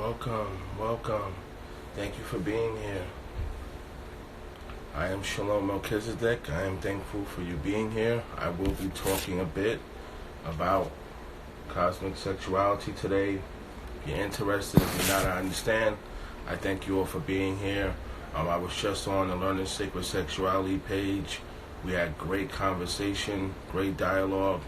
Welcome. Thank you for being here. I am Shalom Melchizedek. I am thankful for you being here. I will be talking a bit about Cosmic Sexuality today. If you're interested, if you're not, I understand. I thank you all for being here. I was just on the Learning Sacred Sexuality page. We had great conversation, great dialogue.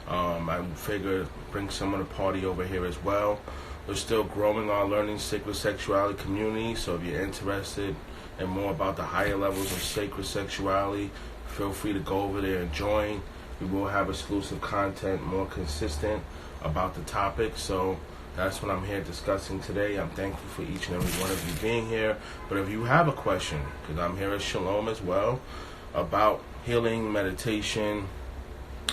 I figured bring some of the party over here as well. We're still growing our Learning Sacred Sexuality community, so if you're interested in more about the higher levels of sacred sexuality, feel free to go over there and join. We will have exclusive content, more consistent about the topic, so that's what I'm here discussing today. I'm thankful for each and every one of you being here. But if you have a question, because I'm here at Shalom as well, about healing, meditation,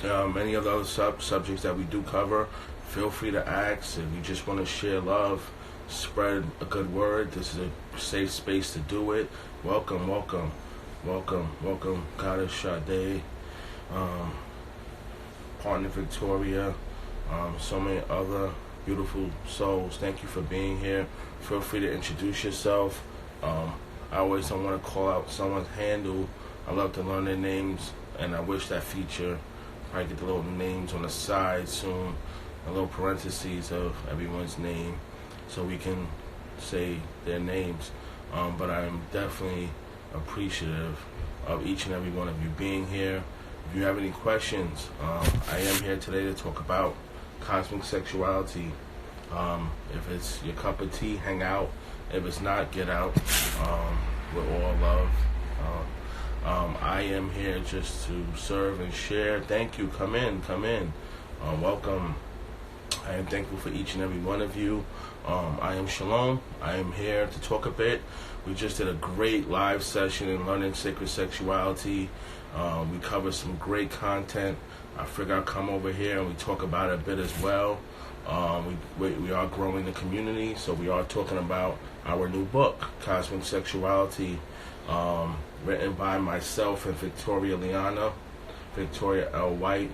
any of the other subjects that we do cover, feel free to ask. If you just want to share love, spread a good word, this is a safe space to do it. Welcome, Goddess Sade, Partner Victoria, so many other beautiful souls. Thank you for being here. Feel free to introduce yourself. I always don't want to call out someone's handle. I love to learn their names, and I wish that feature, probably get the little names on the side soon, a little parentheses of everyone's name, so we can say their names. But I am definitely appreciative of each and every one of you being here. If you have any questions, I am here today to talk about Cosmic Sexuality. If it's your cup of tea, hang out. If it's not, get out. We're all love. I am here just to serve and share. Thank you. Come in. Welcome. I am thankful for each and every one of you. I am Shalom. I am here to talk a bit. We just did a great live session in Learning Sacred Sexuality. We covered some great content. I figure I'll come over here and we talk about it a bit as well. We are growing the community, so we are talking about our new book, Cosmic Sexuality, written by myself and Victoria L. White.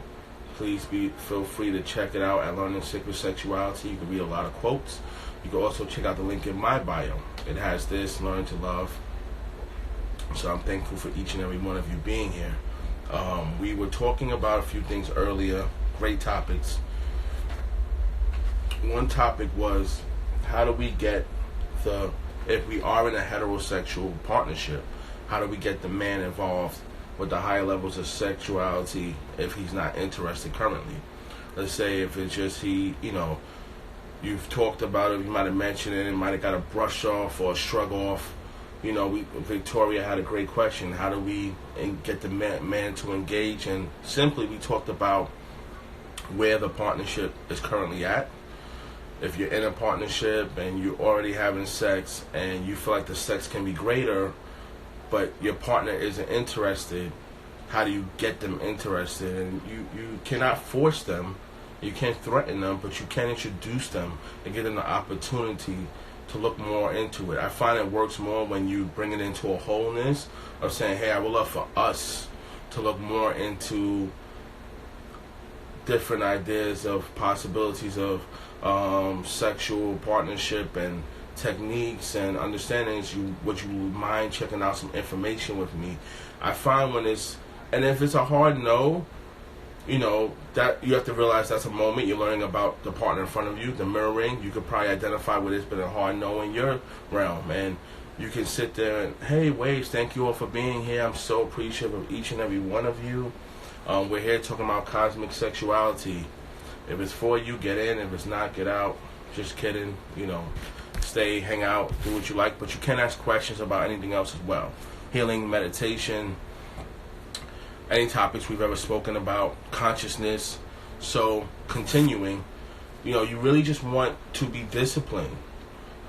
Please feel free to check it out at Learning Sacred Sexuality. You can read a lot of quotes. You can also check out the link in my bio. It has this, Learn to Love. So I'm thankful for each and every one of you being here. We were talking about a few things earlier, great topics. One topic was, how do we get if we are in a heterosexual partnership, how do we get the man involved with the higher levels of sexuality if he's not interested currently? Let's say if it's just you've talked about it, you might have mentioned it, and might have got a brush off or a shrug off. Victoria had a great question. How do we get the man to engage? And simply, we talked about where the partnership is currently at. If you're in a partnership and you're already having sex and you feel like the sex can be greater, but your partner isn't interested, how do you get them interested? And you cannot force them, you can't threaten them, but you can introduce them and give them the opportunity to look more into it. I find it works more when you bring it into a wholeness of saying, hey, I would love for us to look more into different ideas of possibilities of sexual partnership and techniques and understandings. Would you mind checking out some information with me? I find and if it's a hard no, that you have to realize that's a moment you're learning about the partner in front of you, the mirroring. You could probably identify where there's been a hard no in your realm, and you can sit there and, hey, Waves, thank you all for being here. I'm so appreciative of each and every one of you. We're here talking about Cosmic Sexuality. If it's for you, get in. If it's not, get out. Just kidding. Stay, hang out, do what you like, but you can ask questions about anything else as well. Healing, meditation, any topics we've ever spoken about, consciousness. So, continuing, you really just want to be disciplined.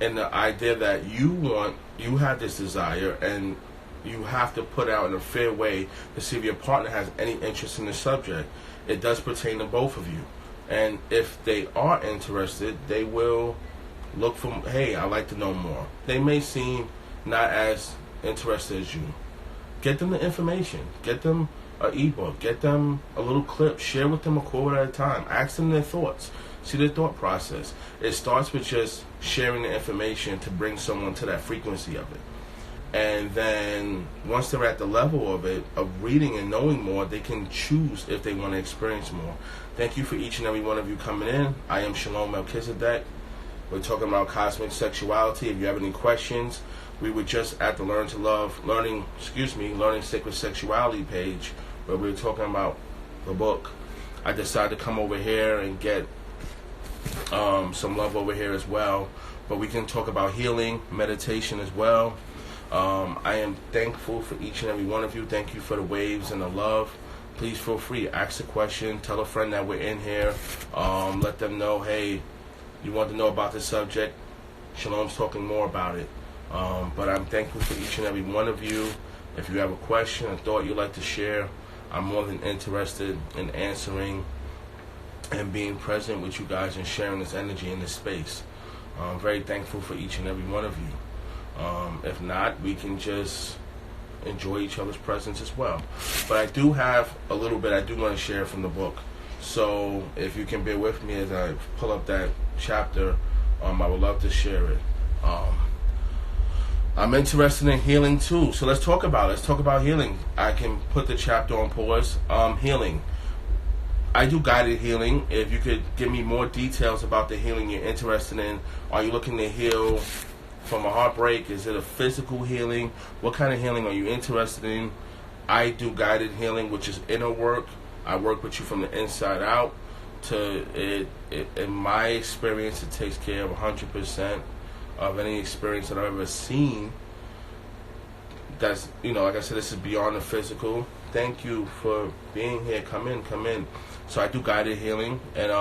And the idea that you have this desire, and you have to put out in a fair way to see if your partner has any interest in the subject. It does pertain to both of you. And if they are interested, they will look for, hey, I'd like to know more. They may seem not as interested as you. Get them the information. Get them an ebook. Get them a little clip. Share with them a quote at a time. Ask them their thoughts. See the thought process. It starts with just sharing the information to bring someone to that frequency of it. And then once they're at the level of it, of reading and knowing more, they can choose if they want to experience more. Thank you for each and every one of you coming in. I am Shalom Melchizedek. We're talking about cosmic sexuality. If you have any questions, we were just at the Learning Sacred Sexuality page where we were talking about the book. I decided to come over here and get some love over here as well. But we can talk about healing, meditation as well. I am thankful for each and every one of you. Thank you for the waves and the love. Please feel free. Ask a question. Tell a friend that we're in here. Let them know, hey, you want to know about this subject? Shalom's talking more about it. But I'm thankful for each and every one of you. If you have a question, a thought you'd like to share, I'm more than interested in answering and being present with you guys and sharing this energy in this space. I'm very thankful for each and every one of you. If not, we can just enjoy each other's presence as well. But I do have a little bit I do want to share from the book. So if you can bear with me as I pull up that chapter, I would love to share it. I'm interested in healing too. So let's talk about it. Let's talk about healing. I can put the chapter on pause. Healing. I do guided healing. If you could give me more details about the healing you're interested in. Are you looking to heal from a heartbreak? Is it a physical healing? What kind of healing are you interested in? I do guided healing, which is inner work. I work with you from the inside out. In my experience, it takes care of 100% of any experience that I've ever seen. That's, like I said, this is beyond the physical. Thank you for being here. Come in. So I do guided healing, and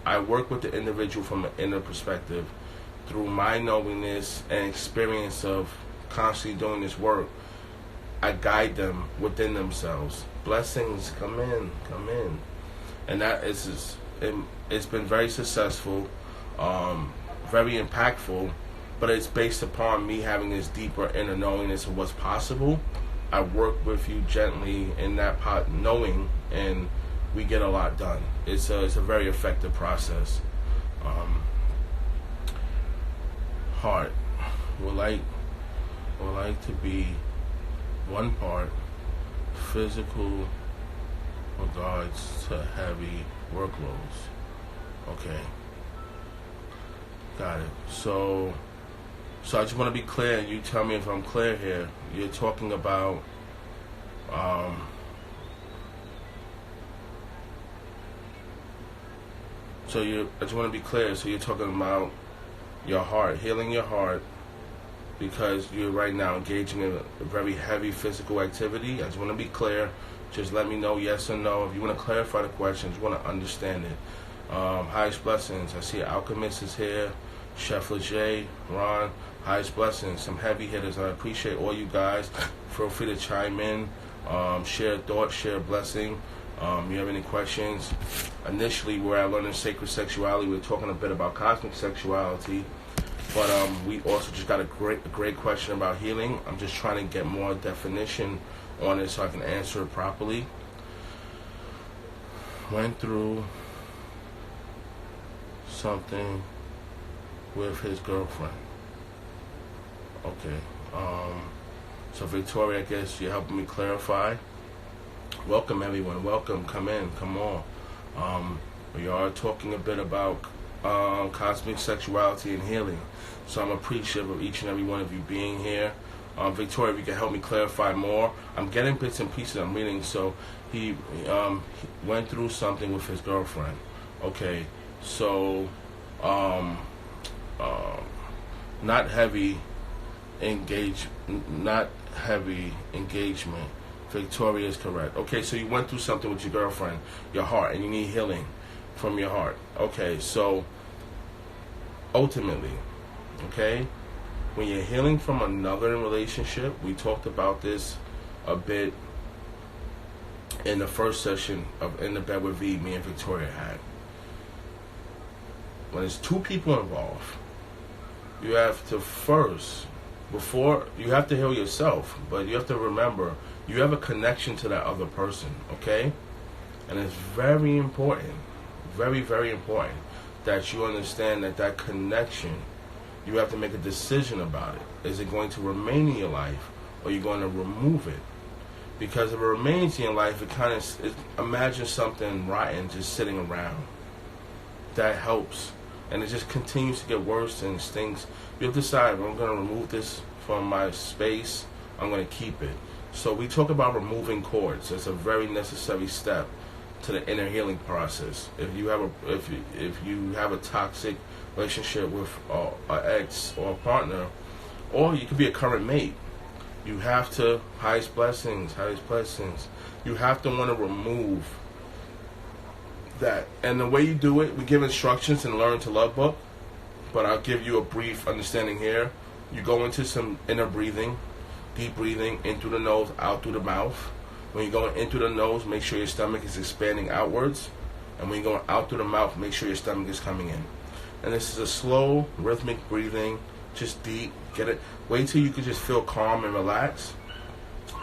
I work with the individual from an inner perspective. Through my knowingness and experience of constantly doing this work, I guide them within themselves. Blessings, come in. And that is it's been very successful, very impactful, but it's based upon me having this deeper inner knowingness of what's possible. I work with you gently in that pot, knowing, and we get a lot done. It's a very effective process. Heart would like to be one part physical regards to heavy workloads. Okay, got it. So I just want to be clear, and you tell me if I'm clear here. You're talking about I just want to be clear. So you're talking about your heart, healing your heart, because you're right now engaging in a very heavy physical activity. I just want to be clear. Just let me know yes or no. If you want to clarify the question, just want to understand it. Highest blessings. I see Alchemist is here. Chef Leger, Ron. Highest blessings. Some heavy hitters. I appreciate all you guys. Feel free to chime in. Share a thought, share a blessing. You have any questions? Initially, we're at Learning Sacred Sexuality. We're talking a bit about cosmic sexuality, but we also just got a great question about healing. I'm just trying to get more definition on it so I can answer it properly. Went through something with his girlfriend. Okay. So Victoria, I guess you're helping me clarify. Welcome everyone. Welcome. Come in. Come on. We are talking a bit about cosmic sexuality and healing. So I'm appreciative of each and every one of you being here. Victoria, if you can help me clarify more. I'm getting bits and pieces I'm reading. So he went through something with his girlfriend. Okay. So not heavy engagement. Victoria is correct. Okay, so you went through something with your girlfriend, your heart, and you need healing from your heart. Okay, so ultimately, okay, when you're healing from another relationship, we talked about this a bit in the first session of In the Bed with V, me and Victoria had. When there's two people involved, you have to first, before, you have to heal yourself, but you have to remember, you have a connection to that other person, okay? And it's very important, very, very important that you understand that that connection, you have to make a decision about it. Is it going to remain in your life, or are you going to remove it? Because if it remains in your life, imagine something rotten just sitting around. That helps. And it just continues to get worse and stings. You have to decide, I'm going to remove this from my space, I'm going to keep it. So we talk about removing cords. It's a very necessary step to the inner healing process. If you have a toxic relationship with an ex or a partner, or you could be a current mate, you have to, highest blessings, you have to want to remove that. And the way you do it, we give instructions in the Learn to Love book, but I'll give you a brief understanding here. You go into some inner breathing, deep breathing, in through the nose, out through the mouth. When you're going in through the nose, make sure your stomach is expanding outwards. And when you're going out through the mouth, make sure your stomach is coming in. And this is a slow, rhythmic breathing, just deep. Get it. Wait till you can just feel calm and relaxed.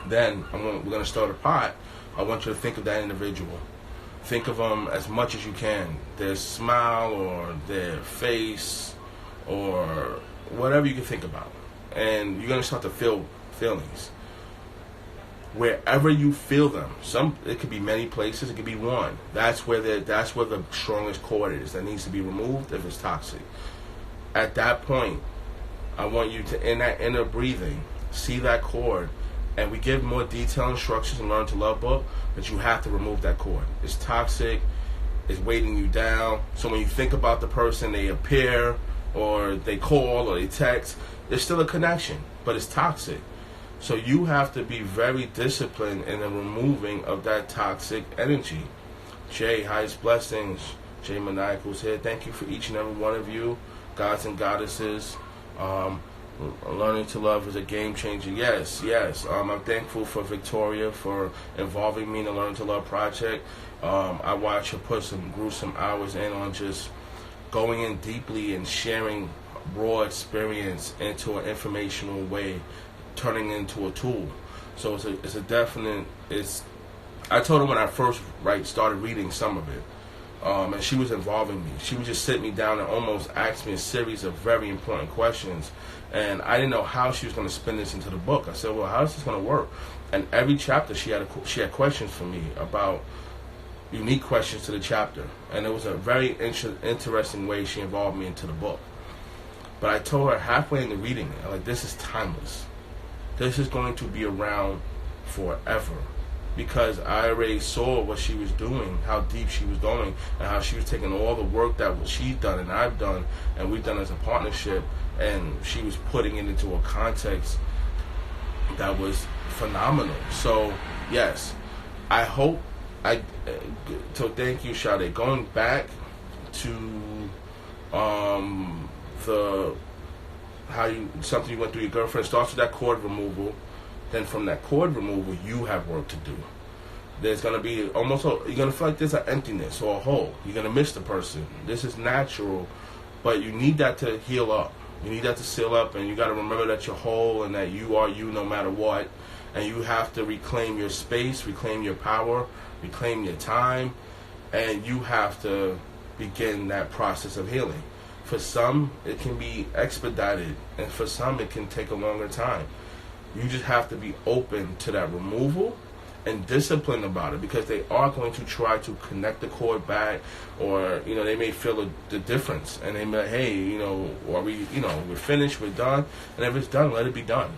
Then we're going to start a pot. I want you to think of that individual. Think of them as much as you can. Their smile or their face or whatever you can think about. And you're going to start to feel feelings. Wherever you feel them, it could be many places, it could be one. That's where the strongest cord is that needs to be removed if it's toxic. At that point, I want you to, in that inner breathing, see that cord, and we give more detailed instructions in Learn to Love book, but you have to remove that cord. It's toxic, it's weighting you down. So when you think about the person, they appear, or they call, or they text, there's still a connection, but it's toxic. So you have to be very disciplined in the removing of that toxic energy. Jay, highest blessings. Jay Maniacal's here. Thank you for each and every one of you, gods and goddesses. Learning to Love is a game changer. Yes. I'm thankful for Victoria for involving me in the Learn to Love project. I watched her put some gruesome hours in on just going in deeply and sharing raw experience into an informational way, turning into a tool. So it's a definite. I told her when I first started reading some of it, and she was involving me. She would just sit me down and almost ask me a series of very important questions, and I didn't know how she was going to spin this into the book. I said, well, how is this going to work? And every chapter she had questions for me about unique questions to the chapter, and it was a very interesting way she involved me into the book. But I told her halfway into reading it, this is timeless. This is going to be around forever, because I already saw what she was doing, how deep she was going, and how she was taking all the work that she's done and I've done and we've done as a partnership, and she was putting it into a context that was phenomenal. So yes, so thank you, Sade. Going back to something you went through your girlfriend, starts with that cord removal. Then from that cord removal, you have work to do. There's going to be you're going to feel like there's an emptiness or a hole. You're going to miss the person. This is natural, but you need that to heal up. You need that to seal up, and you got to remember that you're whole and that you are you no matter what. And you have to reclaim your space, reclaim your power, reclaim your time, and you have to begin that process of healing. For some, it can be expedited, and for some, it can take a longer time. You just have to be open to that removal and disciplined about it, because they are going to try to connect the cord back, or they may feel the difference, and they may, hey, we're finished, we're done, and if it's done, let it be done.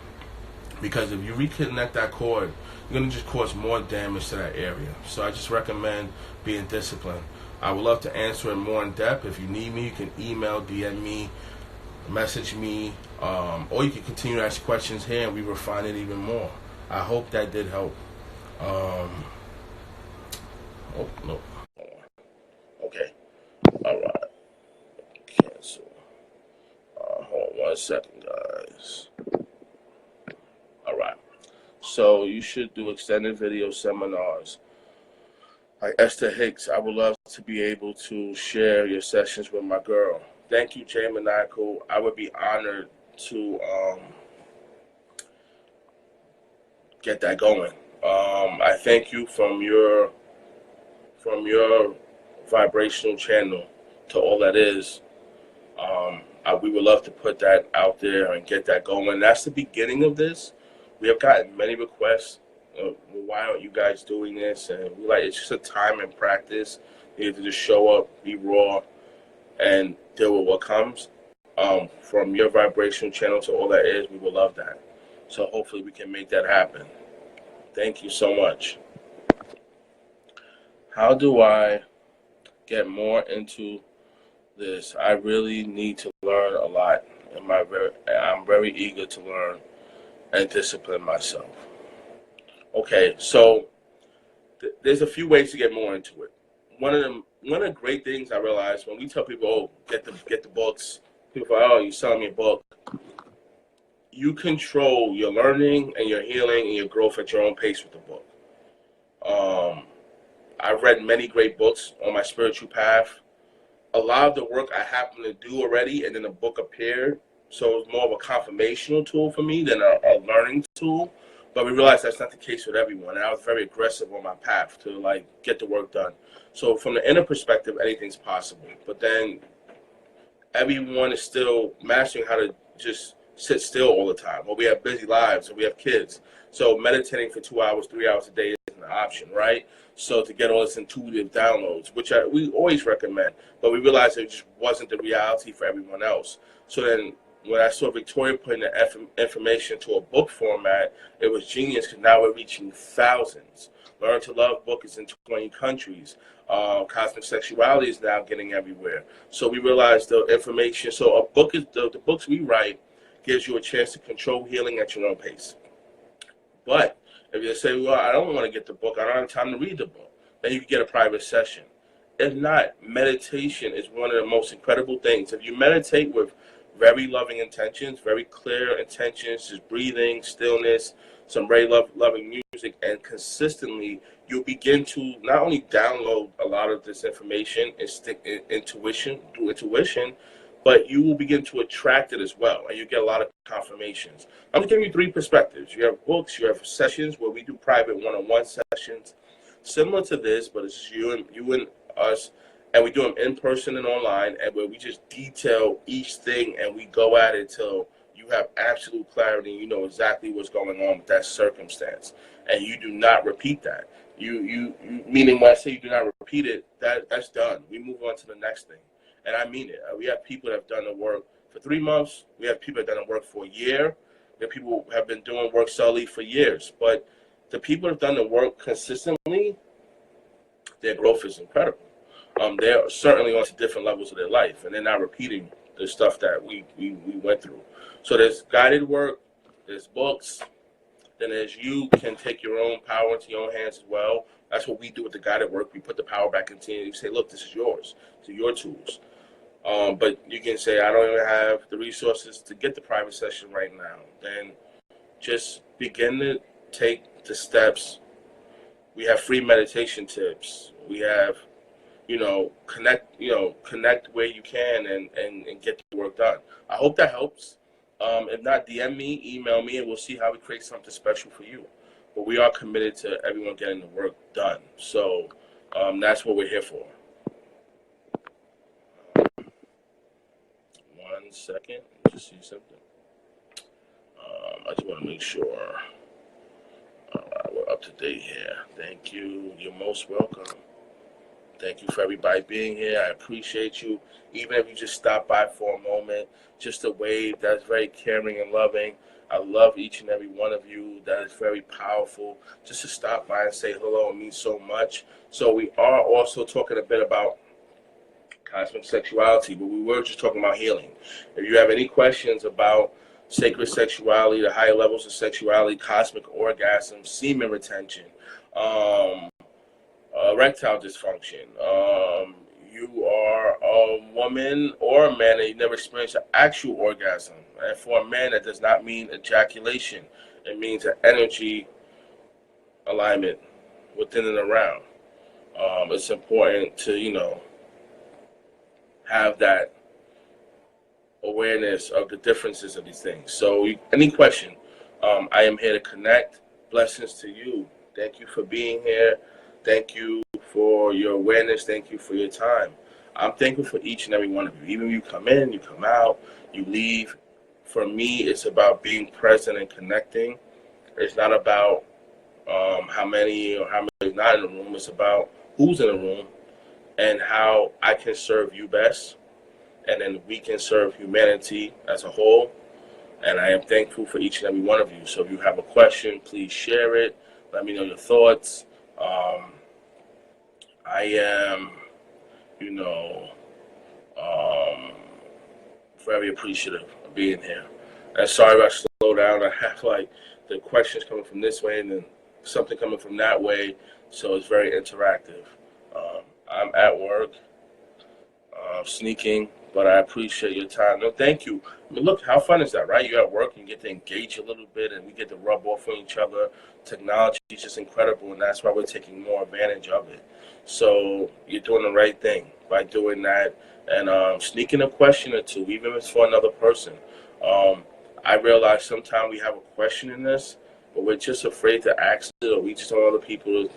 Because if you reconnect that cord, you're going to just cause more damage to that area. So I just recommend being disciplined. I would love to answer it more in depth. If you need me, you can email, DM me, message me, or you can continue to ask questions here and we refine it even more. I hope that did help. Oh, no. Okay. All right. Cancel. Hold on 1 second, guys. All right. So you should do extended video seminars. Like Esther Hicks, I would love to be able to share your sessions with my girl. Thank you, Jay Maniacal. I would be honored to get that going. I thank you from your vibrational channel. to all that is. We would love to put that out there and get that going. That's the beginning of this. We have gotten many requests. Why aren't you guys doing this? And we're like, it's just a time and practice. You have to just show up, be raw, and deal with what comes. From your vibrational channel to all that is, we would love that. So hopefully we can make that happen. Thank you so much. How do I get more into this? I really need to learn a lot. I'm very eager to learn and discipline myself. Okay, so there's a few ways to get more into it. One of the great things I realized when we tell people, "Oh, get the books," people are, "Oh, you selling me a book." You control your learning and your healing and your growth at your own pace with the book. I've read many great books on my spiritual path. A lot of the work I happened to do already, and then the book appeared. So it was more of a confirmational tool for me than a learning tool. But we realized that's not the case with everyone. And I was very aggressive on my path to get the work done. So from the inner perspective, anything's possible. But then everyone is still mastering how to just sit still all the time. Well, we have busy lives and we have kids. So meditating for 2 hours, 3 hours a day isn't an option, right? So to get all this intuitive downloads, which we always recommend, but we realized it just wasn't the reality for everyone else. So then when I saw Victoria putting the information to a book format, it was genius because now we're reaching thousands. Learn to Love book is in 20 countries. Cosmic Sexuality is now getting everywhere. So we realized the information. So a book is the books we write gives you a chance to control healing at your own pace. But if you say, well, I don't want to get the book, I don't have time to read the book, then you can get a private session. If not, meditation is one of the most incredible things. If you meditate with very loving intentions, very clear intentions, just breathing, stillness, some very loving music, and consistently, you'll begin to not only download a lot of this information and stick through intuition, but you will begin to attract it as well, and you get a lot of confirmations. I'm going to give you 3 perspectives. You have books, you have sessions where we do private one-on-one sessions, similar to this, but it's just you and us, and we do them in person and online, and where we just detail each thing, and we go at it till you have absolute clarity, you know exactly what's going on with that circumstance, and you do not repeat that. You meaning when I say you do not repeat it, that's done. We move on to the next thing. And I mean it. We have people that have done the work for 3 months. We have people that have done the work for a year. We have people who have been doing work solely for years. But the people that have done the work consistently, their growth is incredible. They're certainly on to different levels of their life, and they're not repeating the stuff that we went through. So there's guided work, there's books, then there's you can take your own power into your own hands as well. That's what we do with the guided work. We put the power back into you. You say, look, this is yours. These are your tools. But you can say, I don't even have the resources to get the private session right now. Then just begin to take the steps. We have free meditation tips. We have, connect where you can and get the work done. I hope that helps. If not, DM me, email me, and we'll see how we create something special for you. But we are committed to everyone getting the work done. So that's what we're here for. 1 second. Let me just see something. I just want to make sure. All right, we're up to date here. Thank you. You're most welcome. Thank you for everybody being here. I appreciate you. Even if you just stop by for a moment, just a wave, that's very caring and loving. I love each and every one of you. That is very powerful. Just to stop by and say hello means so much. So we are also talking a bit about cosmic sexuality, but we were just talking about healing. If you have any questions about sacred sexuality, the higher levels of sexuality, cosmic orgasm, semen retention, erectile dysfunction, you are a woman or a man and you never experienced an actual orgasm. And for a man, that does not mean ejaculation. It means an energy alignment within and around. It's important to, have that awareness of the differences of these things. So any question, I am here to connect. Blessings to you. Thank you for being here. Thank you for your awareness. Thank you for your time. I'm thankful for each and every one of you. Even if you come in, you come out, you leave. For me, it's about being present and connecting. It's not about how many or how many is not in the room. It's about who's in the room and how I can serve you best, and then we can serve humanity as a whole. And I am thankful for each and every one of you. So if you have a question, please share it. Let me know your thoughts. I am, you know, um, very appreciative of being here. And sorry if I slow down. I have like the questions coming from this way and then something coming from that way. So it's very interactive. I'm at work, sneaking, but I appreciate your time. No, thank you. I mean, look, how fun is that, right? You're at work and you get to engage a little bit and we get to rub off on each other. Technology is just incredible, and that's why we're taking more advantage of it. So you're doing the right thing by doing that and sneaking a question or two, even if it's for another person. Um, I realize sometimes we have a question in this, but we're just afraid to ask it, or we just don't want other people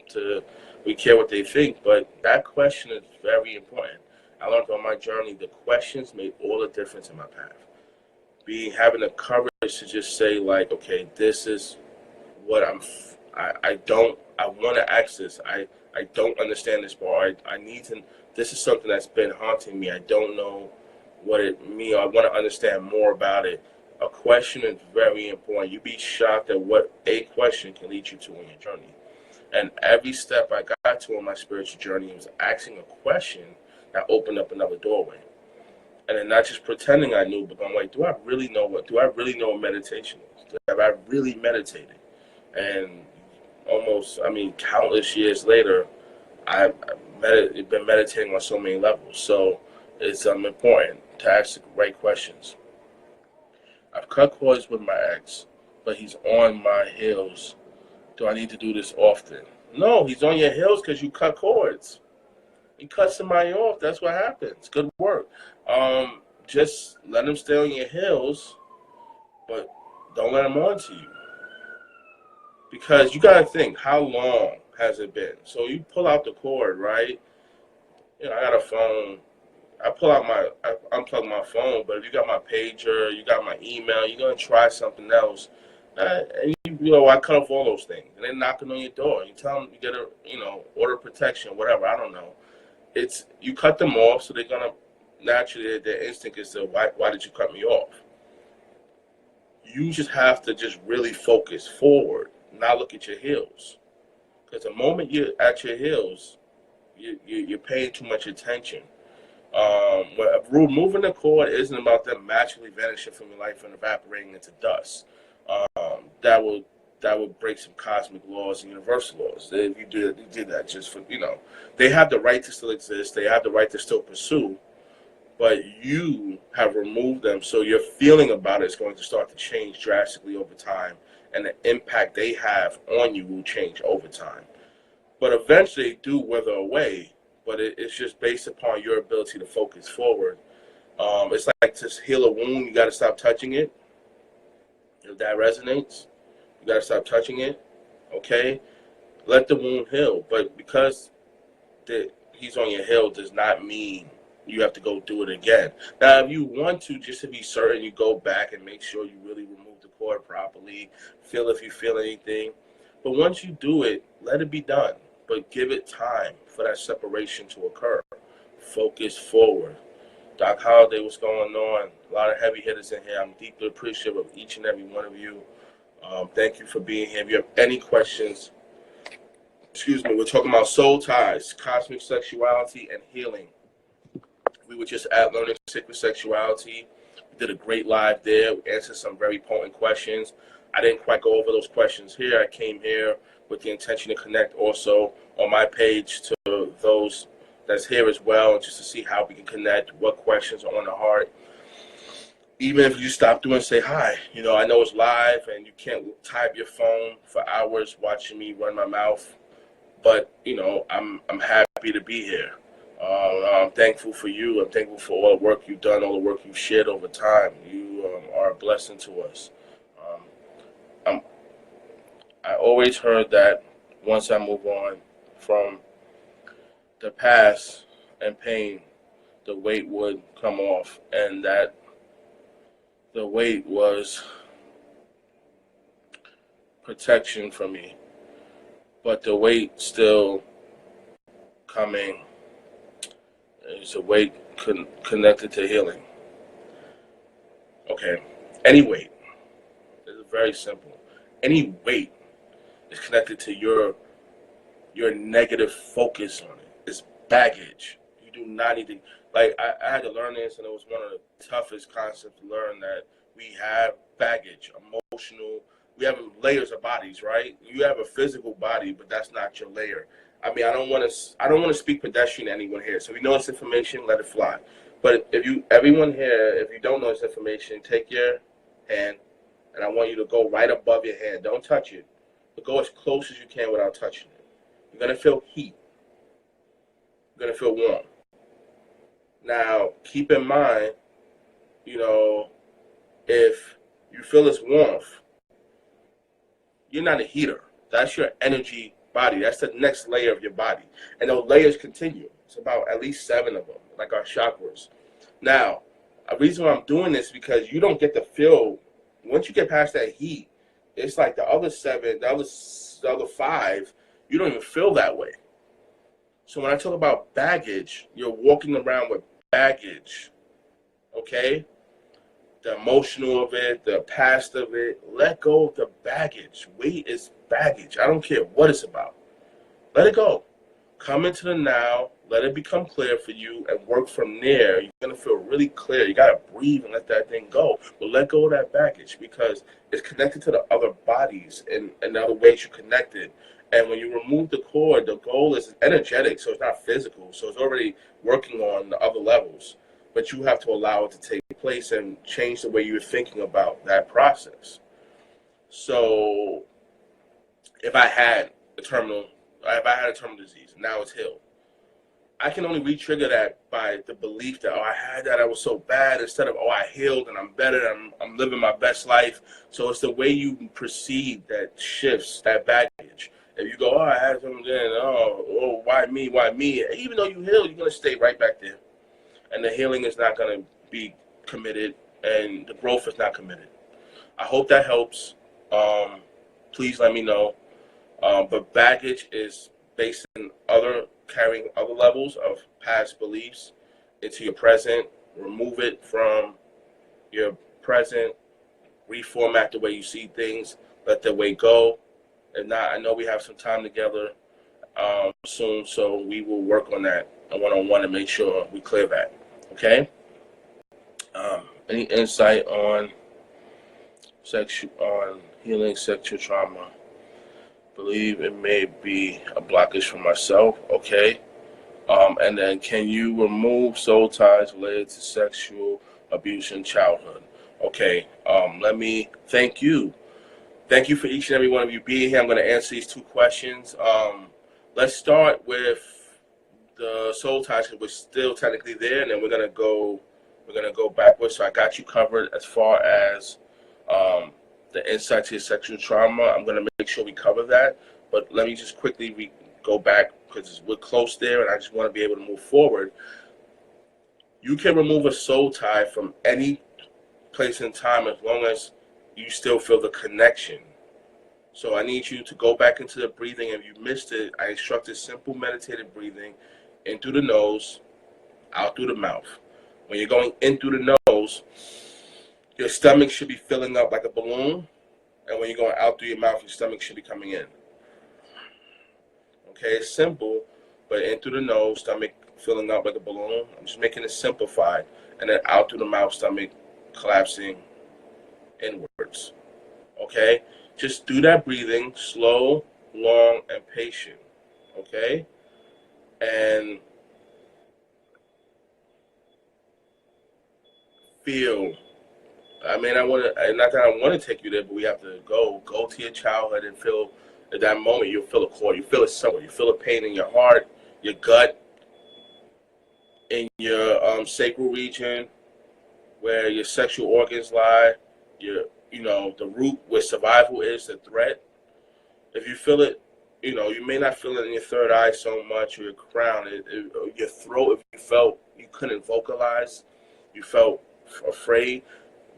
to we care what they think. But that question is very important. I learned on my journey the questions made all the difference in my path. Having the courage to just say like, okay, this is what I don't I want to ask this. I don't understand this part. I need to. This is something that's been haunting me. I don't know what it means. I want to understand more about it. A question is very important. You'd be shocked at what a question can lead you to on your journey. And every step I got to on my spiritual journey was asking a question that opened up another doorway. And then not just pretending I knew, but I'm like, do I really know what meditation is? Have I really meditated? And almost, I mean, countless years later, I've been meditating on so many levels. So it's important to ask the right questions. I've cut cords with my ex, but he's on my heels. Do I need to do this often? No, he's on your heels because you cut cords. You cut somebody off, that's what happens. Good work. Just let him stay on your heels, but don't let him on to you. Because you got to think, how long has it been? So you pull out the cord, right? You know, I got a phone. I unplug my phone, but if you got my pager, you got my email, you're going to try something else. And I cut off all those things. And they're knocking on your door. You tell them you get a, order protection, whatever. I don't know. You cut them off, so they're gonna naturally their instinct is to why did you cut me off? You just have to just really focus forward, not look at your heels. Because the moment you're at your heels, you're paying too much attention. Removing the cord isn't about them magically vanishing from your life and evaporating into dust. That would break some cosmic laws and universal laws. If you did that just for, they have the right to still exist. They have the right to still pursue, but you have removed them. So your feeling about it is going to start to change drastically over time, and the impact they have on you will change over time. But eventually they do wither away, but it's just based upon your ability to focus forward. It's like to heal a wound, you got to stop touching it. If that resonates, you got to stop touching it, okay? Let the wound heal. But because he's on your heel does not mean you have to go do it again. Now, if you want to, just to be certain, you go back and make sure you really remove the cord properly, feel if you feel anything. But once you do it, let it be done. But give it time for that separation to occur. Focus forward. Doc Holliday, what's going on? A lot of heavy hitters in here. I'm deeply appreciative of each and every one of you. Thank you for being here. If you have any questions, we're talking about soul ties, cosmic sexuality, and healing. We were just at Learning Sacred Sexuality. We did a great live there. We answered some very potent questions. I didn't quite go over those questions here. I came here with the intention to connect also on my page to those that's here as well, just to see how we can connect, what questions are on the heart. Even if you stop through and say hi, I know it's live and you can't type your phone for hours watching me run my mouth, but I'm happy to be here. I'm thankful for you. I'm thankful for all the work you've done, all the work you've shared over time. You are a blessing to us. I always heard that once I move on from the past, and pain, the weight would come off, and that the weight was protection for me. But the weight still coming is a weight connected to healing. Okay, any weight. It's very simple. Any weight is connected to your negative focus on it. It's baggage. You do not need to, like, I had to learn this, and it was one of the toughest concepts to learn, that we have baggage, emotional. We have layers of bodies, right? You have a physical body, but that's not your layer. I mean, I don't want to speak pedestrian to anyone here. So if you know this information, let it fly. But everyone here, if you don't know this information, take your hand, and I want you to go right above your hand. Don't touch it, but go as close as you can without touching it. You're going to feel heat. You're going to feel warm. Now, keep in mind, if you feel this warmth, you're not a heater. That's your energy body. That's the next layer of your body. And those layers continue. It's about at least 7 of them, like our chakras. Now, a reason why I'm doing this is because you don't get to feel, once you get past that heat, it's like the other 7, the other 5, you don't even feel that way. So when I talk about baggage, you're walking around with baggage, okay? The emotional of it, the past of it. Let go of the baggage. Weight is baggage. I don't care what it's about. Let it go. Come into the now. Let it become clear for you and work from there. You're going to feel really clear. You got to breathe and let that thing go. But let go of that baggage, because it's connected to the other bodies and the other ways you're connected. And when you remove the cord, the goal is energetic, so it's not physical. So it's already working on the other levels. But you have to allow it to take place and change the way you're thinking about that process. So if I had a terminal disease, now it's healed, I can only re-trigger that by the belief that, I had that, I was so bad, instead of, I healed and I'm better, and I'm living my best life. So it's the way you perceive that shifts that baggage. If you go, I had something then, why me? Even though you healed, you're going to stay right back there. And the healing is not going to be committed, and the growth is not committed. I hope that helps. Please let me know. But baggage is based in carrying other levels of past beliefs into your present. Remove it from your present. Reformat the way you see things. Let the weight go. If not, I know we have some time together soon, so we will work on that one-on-one and make sure we clear that. Okay? Any insight on healing sexual trauma? Believe it may be a blockage for myself. Okay. And then, can you remove soul ties related to sexual abuse in childhood? Okay. Let me thank you. Thank you for each and every one of you being here. I'm going to answer these 2 questions. Let's start with the soul ties, because we're still technically there, and then we're gonna go backwards. So I got you covered as far as the insight to your sexual trauma. I'm gonna make sure we cover that, but let me just quickly go back, because we're close there, and I just want to be able to move forward. You can remove a soul tie from any place in time as long as you still feel the connection. So I need you to go back into the breathing. If you missed it, I instructed simple meditative breathing. In through the nose, out through the mouth. When you're going in through the nose, your stomach should be filling up like a balloon. And when you're going out through your mouth, your stomach should be coming in. Okay, it's simple, but in through the nose, stomach filling up like a balloon. I'm just making it simplified. And then out through the mouth, stomach collapsing inwards. Okay? Just do that breathing, slow, long, and patient. Okay? And feel. Not that I want to take you there, but we have to go to your childhood and feel. At that moment, you'll feel a cord. You feel it somewhere. You feel a pain in your heart, your gut, in your sacral region, where your sexual organs lie. The root where survival is, the threat. If you feel it you may not feel it in your third eye so much, or your crown, your throat. If you felt you couldn't vocalize, you felt afraid.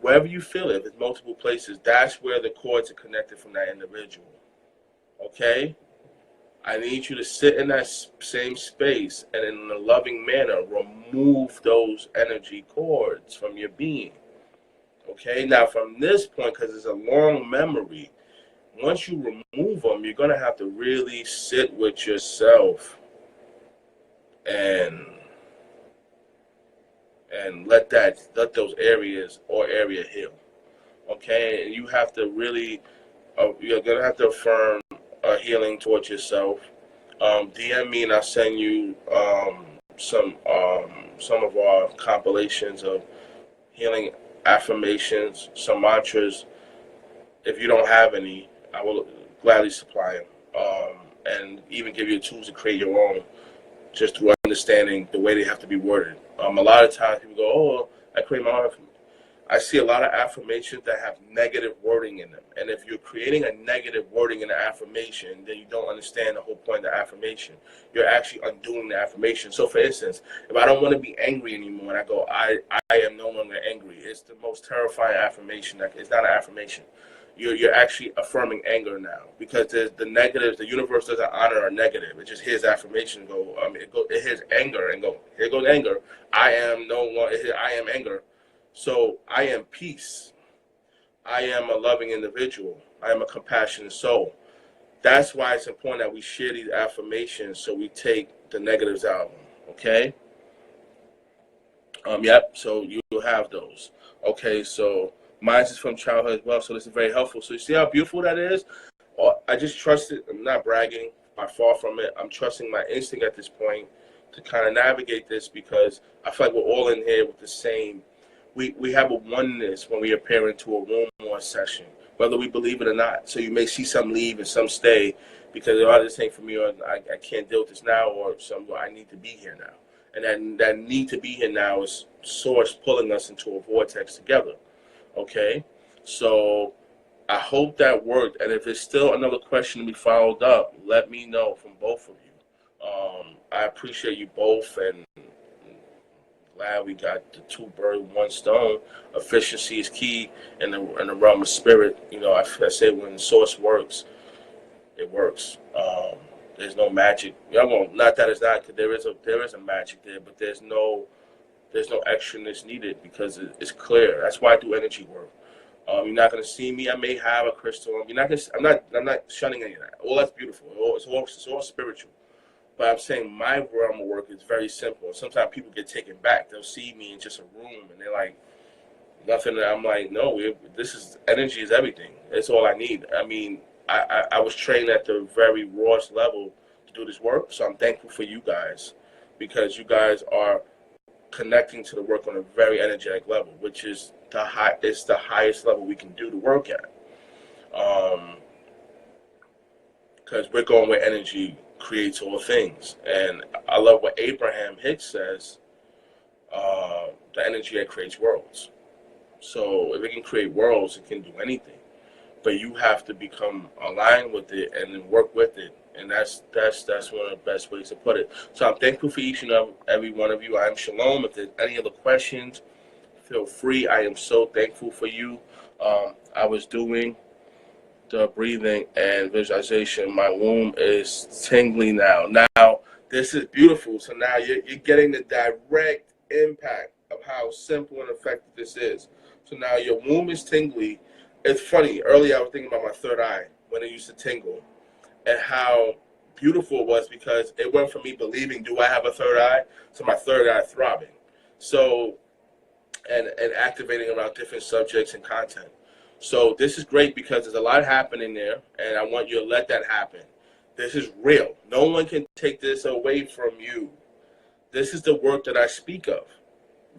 Wherever you feel it, if it's multiple places, that's where the cords are connected from that individual. Okay? I need you to sit in that same space and in a loving manner remove those energy cords from your being. Okay? Now, from this point, because it's a long memory, once you remove them, you're going to have to really sit with yourself and let those areas or area heal. Okay? And you have to really, you're going to have to affirm healing towards yourself. DM me and I'll send you some of our compilations of healing affirmations, some mantras. If you don't have any, I will gladly supply them, and even give you tools to create your own, just through understanding the way they have to be worded. A lot of times people go, "Oh, I create my own." I see a lot of affirmations that have negative wording in them, and if you're creating a negative wording in an affirmation, then you don't understand the whole point of the affirmation. You're actually undoing the affirmation. So, for instance, if I don't want to be angry anymore, and I go, "I am no longer angry," it's the most terrifying affirmation. It's not an affirmation. You're actually affirming anger now, because there's the negatives. The universe doesn't honor a negative. It just hears affirmation go. It hears anger and go. Here goes anger. I am no longer. I am anger. So I am peace. I am a loving individual. I am a compassionate soul. That's why it's important that we share these affirmations, so we take the negatives out of them. Okay. Yep. So you'll have those. Okay. So mine is from childhood as well. So this is very helpful. So you see how beautiful that is? I just trust it. I'm not bragging. I'm far from it. I'm trusting my instinct at this point to kind of navigate this, because I feel like we're all in here with the same. We have a oneness when we appear into a room or a session, whether we believe it or not. So you may see some leave and some stay because, "Oh, this ain't for me," or I can't deal with this now," or "I need to be here now." And that need to be here now is source pulling us into a vortex together. Okay? So I hope that worked. And if there's still another question to be followed up, let me know from both of you. I appreciate you both, and glad we got the two birds, one stone. Efficiency is key in the realm of spirit. I say when the source works, it works. There's no magic. Not that it's not, because there is a magic there, but there's no extraness needed, because it's clear. That's why I do energy work. You're not gonna see me. I may have a crystal. I'm not shunning any of that. All that's beautiful. It's all spiritual. But I'm saying my realm of work is very simple. Sometimes people get taken back. They'll see me in just a room and they're like, nothing. I'm like, no, this is energy is everything. It's all I need. I was trained at the very rawest level to do this work. So I'm thankful for you guys, because you guys are connecting to the work on a very energetic level, which is it's the highest level we can do the work at. Because we're going where energy creates all things. And I love what Abraham Hicks says, the energy that creates worlds. So if it can create worlds, it can do anything. But you have to become aligned with it and then work with it. And that's one of the best ways to put it. So I'm thankful for each and every one of you. I am Shalom. If there's any other questions, feel free. I am so thankful for you. I was doing the breathing and visualization. My womb is tingling now. Now, this is beautiful. So now you're getting the direct impact of how simple and effective this is. So now your womb is tingly. It's funny. Earlier I was thinking about my third eye when it used to tingle, and how beautiful it was, because it went from me believing, do I have a third eye, to my third eye throbbing. So, and activating around different subjects and content. So this is great, because there's a lot happening there, and I want you to let that happen. This is real. No one can take this away from you. This is the work that I speak of.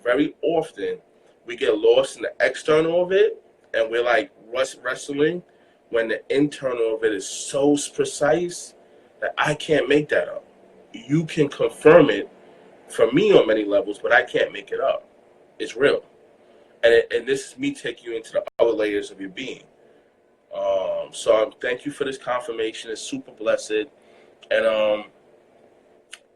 Very often, we get lost in the external of it, and we're like wrestling, when the internal of it is so precise that I can't make that up. You can confirm it for me on many levels, but I can't make it up. It's real. And this is me taking you into the other layers of your being. So thank you for this confirmation. It's super blessed. And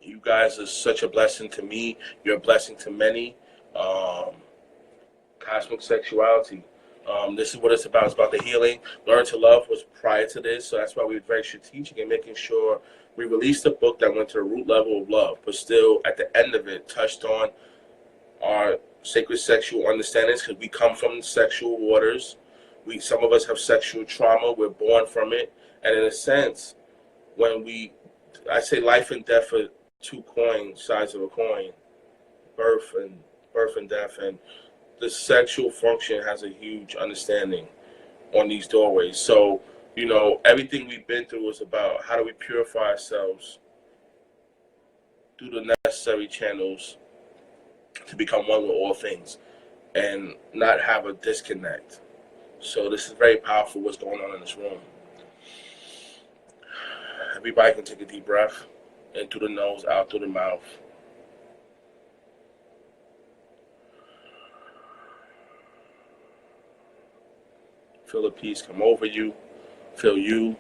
you guys are such a blessing to me. You're a blessing to many. Um, Cosmic Sexuality. This is what it's about. It's about the healing. Learn to Love was prior to this, so that's why we were very strategic in making sure we released a book that went to the root level of love, but still at the end of it touched on our sacred sexual understandings, because we come from sexual waters. Some of us have sexual trauma. We're born from it, and in a sense, I say life and death are two sides of a coin, birth and death, and the sexual function has a huge understanding on these doorways. So, everything we've been through is about how do we purify ourselves through the necessary channels to become one with all things and not have a disconnect. So this is very powerful what's going on in this room. Everybody can take a deep breath in through the nose, out through the mouth. Feel the peace come over you. Feel you.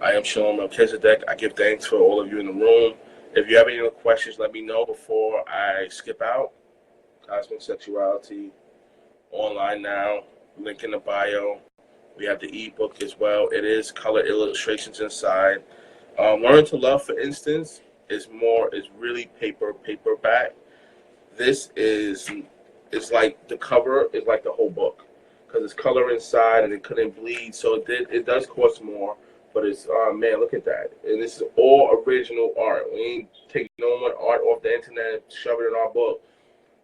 I am Shalom Melchizedek. I give thanks for all of you in the room. If you have any other questions, let me know before I skip out. Cosmic Sexuality, online now. Link in the bio. We have the ebook as well. It is color illustrations inside. Learn to Love, for instance, is really paperback. This is like the cover is like the whole book, because it's color inside and it couldn't bleed, so it does cost more, but it's man, look at that. And this is all original art. We ain't taking no one art off the internet and shove it in our book.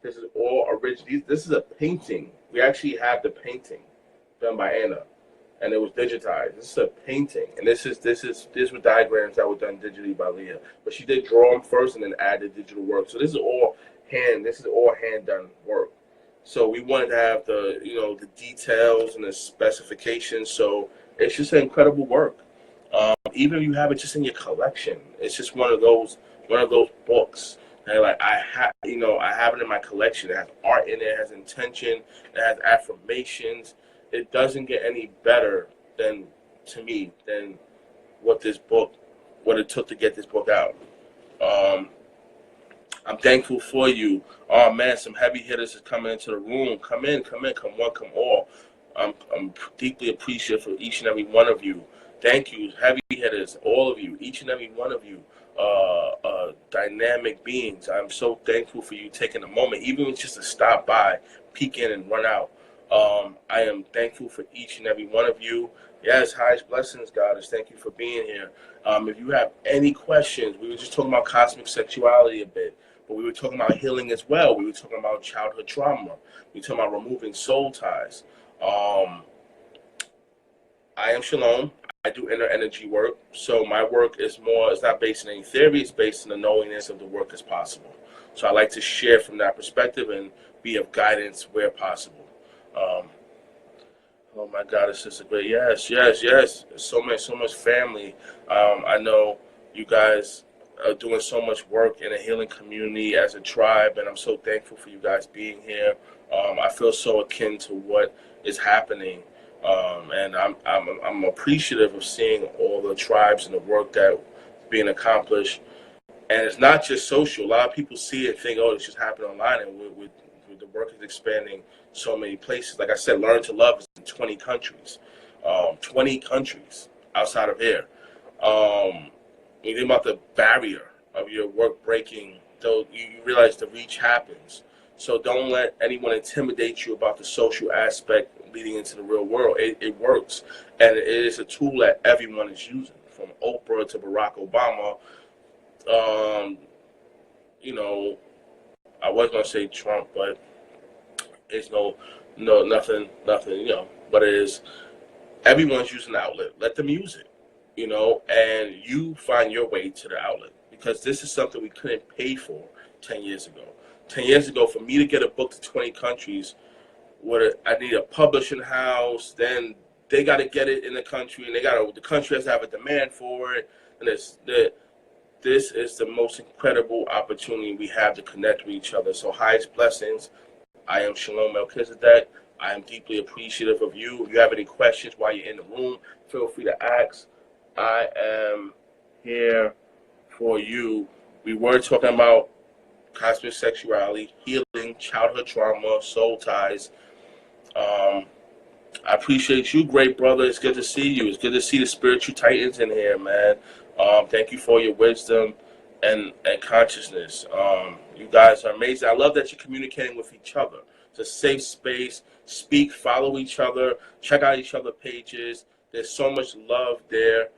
This is all original. This is a painting. We actually have the painting done by Anna, and it was digitized. This is a painting, and these were diagrams that were done digitally by Leah, but she did draw them first and then add the digital work. So this is all hand done work. So we wanted to have the details and the specifications. So it's just an incredible work. Even if you have it just in your collection, it's just one of those books. And like I have it in my collection. It has art in it, it has intention, it has affirmations. It doesn't get any better to me than what it took to get this book out. I'm thankful for you. Oh man, some heavy hitters is coming into the room. Come in, come one, come all. I'm deeply appreciative for each and every one of you. Thank you, heavy hitters, all of you, each and every one of you, dynamic beings. I'm so thankful for you taking a moment, even if it's just to stop by, peek in, and run out. I am thankful for each and every one of you. Yes, highest blessings, Goddess. Thank you for being here. If you have any questions, we were just talking about cosmic sexuality a bit, but we were talking about healing as well. We were talking about childhood trauma. We were talking about removing soul ties. I am Shalom. I do inner energy work. So my work it's not based in any theory. It's based in the knowingness of the work is possible. So I like to share from that perspective and be of guidance where possible. Oh my God, it's just a great, yes. So much family. I know you guys are doing so much work in a healing community as a tribe, and I'm so thankful for you guys being here. I feel so akin to what is happening, and I'm appreciative of seeing all the tribes and the work that being accomplished. And it's not just social. A lot of people see it and think, oh, it's just happening online, and with the work is expanding so many places. Like I said, Learn to Love is in 20 countries. 20 countries outside of here. You think about the barrier of your work breaking, though you realize the reach happens. So don't let anyone intimidate you about the social aspect leading into the real world. It works. And it is a tool that everyone is using, from Oprah to Barack Obama. I was going to say Trump, but it's nothing, but it is, everyone's using the outlet. Let them use it, and you find your way to the outlet, because this is something we couldn't pay for 10 years ago. 10 years ago, for me to get a book to 20 countries, I need a publishing house, then they got to get it in the country, and the country has to have a demand for it, and this is the most incredible opportunity we have to connect with each other. So highest blessings. I am Shalom Melchizedek. I am deeply appreciative of you. If you have any questions while you're in the room, feel free to ask. I am here for you. We were talking about cosmic sexuality, healing, childhood trauma, soul ties. I appreciate you, great brother. It's good to see you. It's good to see the spiritual titans in here, man. Thank you for your wisdom and consciousness. You guys are amazing. I love that you're communicating with each other. It's a safe space. Speak, follow each other, check out each other's pages. There's so much love there.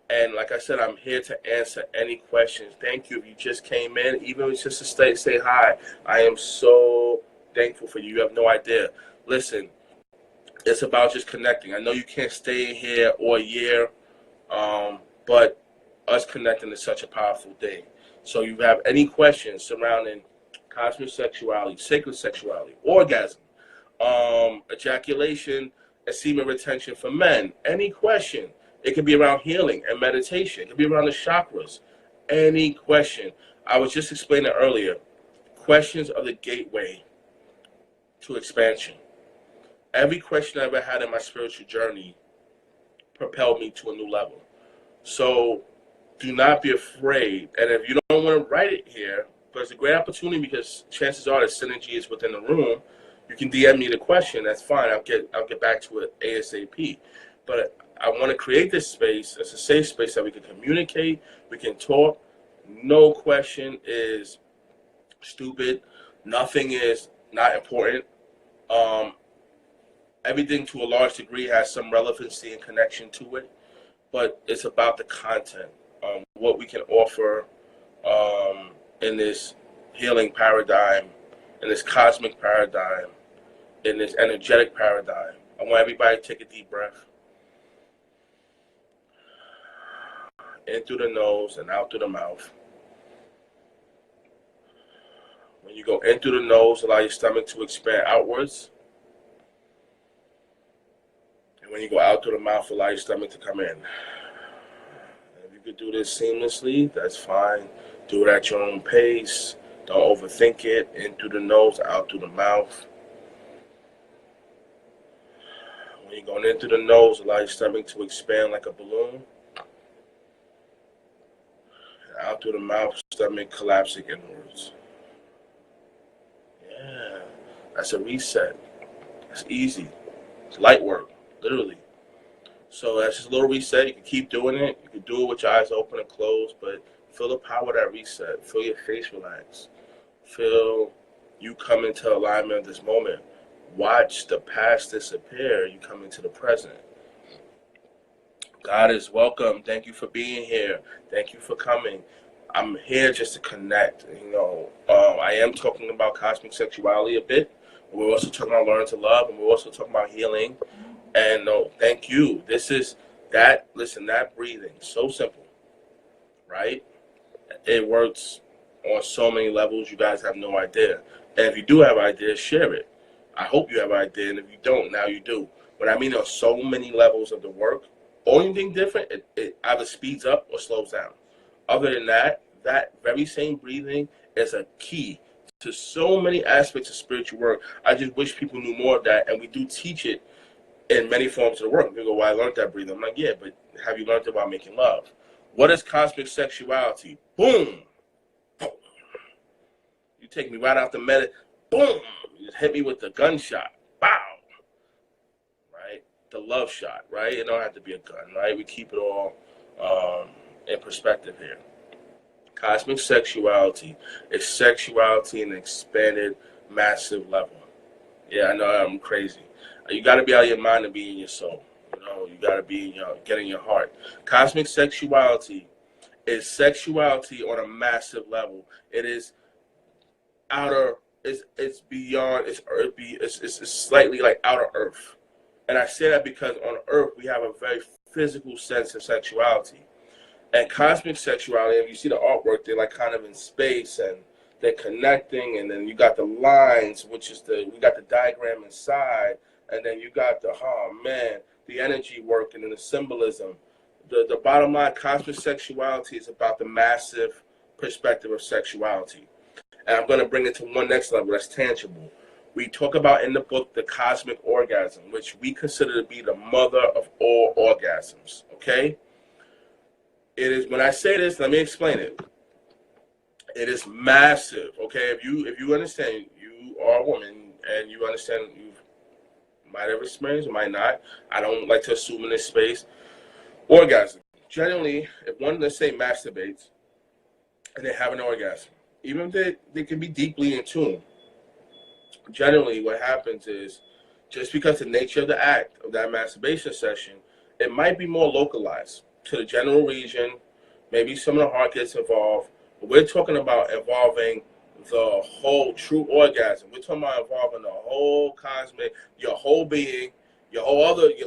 And like I said, I'm here to answer any questions. Thank you. If you just came in, even if it's just to say hi, I am so thankful for you. You have no idea. Listen, it's about just connecting. I know you can't stay here all year, but us connecting is such a powerful thing. So you have any questions surrounding cosmic sexuality, sacred sexuality, orgasm, ejaculation, and semen retention for men, any question. It could be around healing and meditation. It could be around the chakras. Any question. I was just explaining earlier. Questions are the gateway to expansion. Every question I ever had in my spiritual journey propelled me to a new level. So do not be afraid. And if you don't want to write it here, but it's a great opportunity because chances are the synergy is within the room. You can DM me the question. That's fine. I'll get back to it ASAP. But I want to create this space. It's a safe space that we can communicate. We can talk. No question is stupid. Nothing is not important. Everything to a large degree has some relevancy and connection to it, but it's about the content, what we can offer in this healing paradigm, in this cosmic paradigm, in this energetic paradigm. I want everybody to take a deep breath. In through the nose and out through the mouth. When you go in through the nose, allow your stomach to expand outwards. And when you go out through the mouth, allow your stomach to come in. If you could do this seamlessly, that's fine. Do it at your own pace. Don't overthink it. In through the nose, out through the mouth. When you're going in through the nose, allow your stomach to expand like a balloon. And out through the mouth, stomach collapsing inwards. Yeah, that's a reset. It's easy. It's light work, literally. So that's just a little reset. You can keep doing it. You can do it with your eyes open and closed, but feel the power of that reset. Feel your face relax. Feel you come into alignment of this moment. Watch the past disappear. You come into the present. God is welcome. Thank you for being here. Thank you for coming. I'm here just to connect. I am talking about cosmic sexuality a bit. We're also talking about learning to love, and we're also talking about healing. And thank you. This is that. Listen, that breathing, so simple, right? It works on so many levels. You guys have no idea. And if you do have ideas, share it. I hope you have an idea, and if you don't, now you do. But I mean, on so many levels of the work, only thing different, it either speeds up or slows down. Other than that, that very same breathing is a key to so many aspects of spiritual work. I just wish people knew more of that, and we do teach it in many forms of the work. People go, well, I learned that breathing. I'm like, yeah, but have you learned about making love? What is cosmic sexuality? Boom! You take me right out the med. Boom! You just hit me with the gunshot. Bow! Right? The love shot, right? It don't have to be a gun, right? We keep it all in perspective here. Cosmic sexuality is sexuality in an expanded, massive level. Yeah, I know I'm crazy. You got to be out of your mind and be in your soul. You got to be get in your heart. Cosmic sexuality is sexuality on a massive level. It is outer. It's beyond. It's slightly like outer earth. And I say that because on earth we have a very physical sense of sexuality. And cosmic sexuality, if you see the artwork, they're like kind of in space and they're connecting, and then you got the lines, which is we got the diagram inside, and then you got the energy work and then the symbolism. The bottom line, cosmic sexuality is about the massive perspective of sexuality. And I'm going to bring it to one next level that's tangible. We talk about in the book the cosmic orgasm, which we consider to be the mother of all orgasms. Okay? It is, when I say this, let me explain it. It is massive. Okay? If you understand, you are a woman and you understand, you might have experienced, might not. I don't like to assume in this space. Orgasm. Generally, if one, let's say, masturbates and they have an orgasm, even if they can be deeply in tune, generally what happens is, just because the nature of the act of that masturbation session, it might be more localized to the general region. Maybe some of the heart gets involved, but we're talking about involving the whole true orgasm. We're talking about involving the whole cosmic, your whole being, your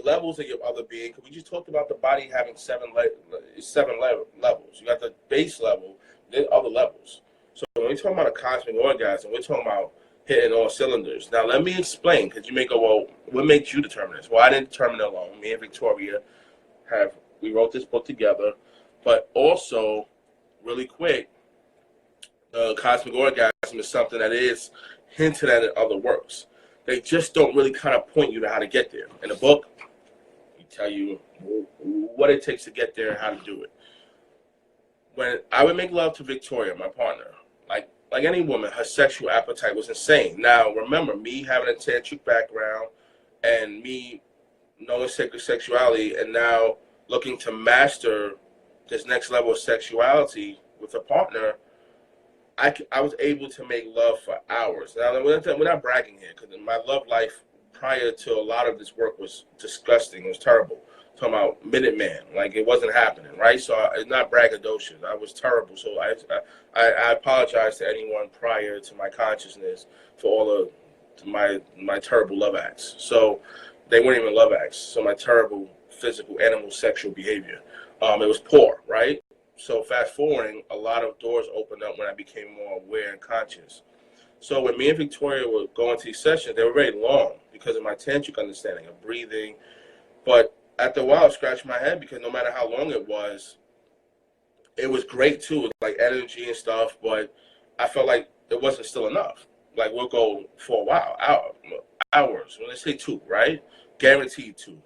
levels of your other being. Because we just talked about the body having seven levels. You got the base level, then other levels. So when we're talking about a cosmic orgasm, we're talking about hitting all cylinders. Now, let me explain, because you may go, well, what makes you determine this? Well, I didn't determine it alone. Me and Victoria we wrote this book together, but also, really quick, cosmic orgasm is something that is hinted at in other works. They just don't really kind of point you to how to get there. In the book, we tell you what it takes to get there and how to do it. When I would make love to Victoria, my partner, like any woman, her sexual appetite was insane. Now, remember, me having a tantric background and me knowing sacred sexuality and now looking to master this next level of sexuality with a partner, I was able to make love for hours. Now, we're not bragging here, because my love life prior to a lot of this work was disgusting. It was terrible. Talking about Minuteman, like it wasn't happening, right? So it's not braggadocious. I was terrible. So I apologize to anyone prior to my consciousness for all of my terrible love acts. So they weren't even love acts. So my terrible physical, animal, sexual behavior. It was poor, right? So fast forwarding, a lot of doors opened up when I became more aware and conscious. So when me and Victoria were going to these sessions, they were very long because of my tantric understanding of breathing. But after a while, I scratched my head, because no matter how long it was great too, with like energy and stuff. But I felt like it wasn't still enough. Like we'll go for a while, hours. When they say 2, right? Guaranteed 2.